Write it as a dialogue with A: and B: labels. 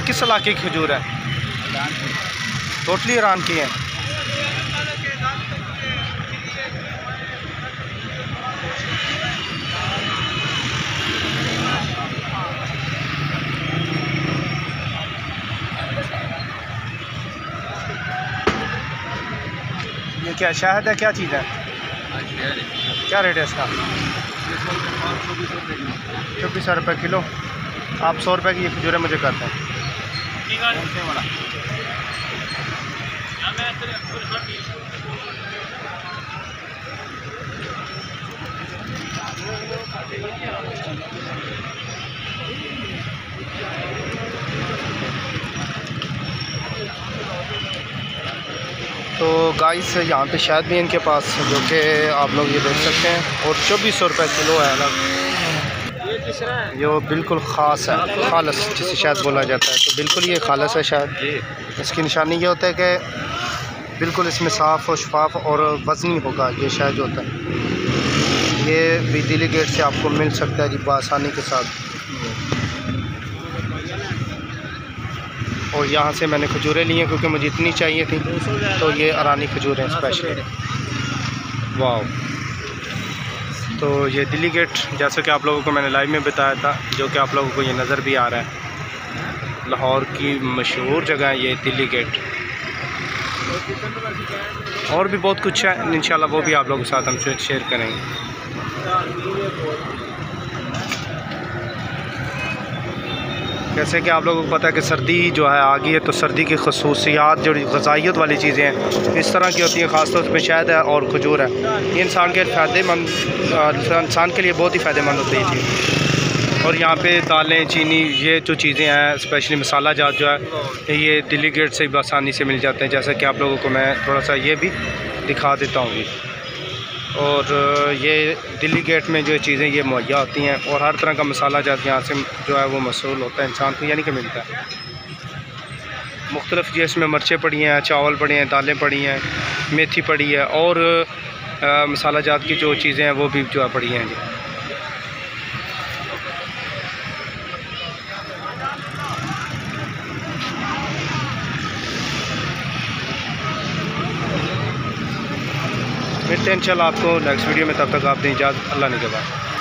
A: किस इलाके की खजूर है? टोटली ईरान की है। ये क्या शहद है, क्या चीज़ है? क्या रेट है इसका? 24 रुपये किलो। आप 100 रुपये की ये खजूरें मुझे करते हैं। तो गाइस यहाँ पे शहद भी इनके पास, जो कि आप लोग ये देख सकते हैं, और 2400 रुपये किलो है अलग। ये बिल्कुल ख़ास है, खालस जिसे शहद बोला जाता है। तो बिल्कुल ये खालस है शहद। इसकी निशानी ये होता है कि बिल्कुल इसमें साफ़ और शफाफ और वज़नी होगा ये शहद जो होता है। ये भी दिल्ली गेट से आपको मिल सकता है जी बआसानी के साथ। और यहाँ से मैंने खजूरें ली हैं क्योंकि मुझे इतनी चाहिए थी। तो ये ईरानी खजूर हैं स्पेशल। वाह। तो ये दिल्ली गेट, जैसे कि आप लोगों को मैंने लाइव में बताया था, जो कि आप लोगों को ये नज़र भी आ रहा है, लाहौर की मशहूर जगह है ये दिल्ली गेट। और भी बहुत कुछ है, इंशाल्लाह वो भी आप लोगों के साथ हम शेयर करेंगे। जैसे कि आप लोगों को पता है कि सर्दी जो है आ गई है, तो सर्दी की खसूसियात जो ग़िज़ाइयत वाली चीज़ें हैं इस तरह की होती हैं, ख़ासतौर पर शहद है और खजूर है। ये इंसान के फ़ायदेमंद, इंसान के लिए बहुत ही फ़ायदेमंद होती है चीज़। और यहाँ पे दालें, चीनी, ये जो चीज़ें हैं स्पेशली मसाला जात जो है ये दिल्ली गेट से भी आसानी से मिल जाते हैं। जैसे कि आप लोगों को मैं थोड़ा सा ये भी दिखा देता हूँ। और ये दिल्ली गेट में जो चीज़ें ये मुहैया होती हैं, और हर तरह का मसाला जात यहाँ से जो है वो मसूल होता है इंसान को, यानी कि मिलता है। मुख्तलिफ़ जिसमें मिर्चें पड़ी हैं, चावल पड़े हैं, दालें पड़ी हैं, मेथी पड़ी है, और मसाला जात की जो चीज़ें हैं वो भी जो है पड़ी हैं जी। मिलते हैं इंशाल्लाह आपको नेक्स्ट वीडियो में। तब तक आप दें इजाज़त। अल्लाह ने के बाद।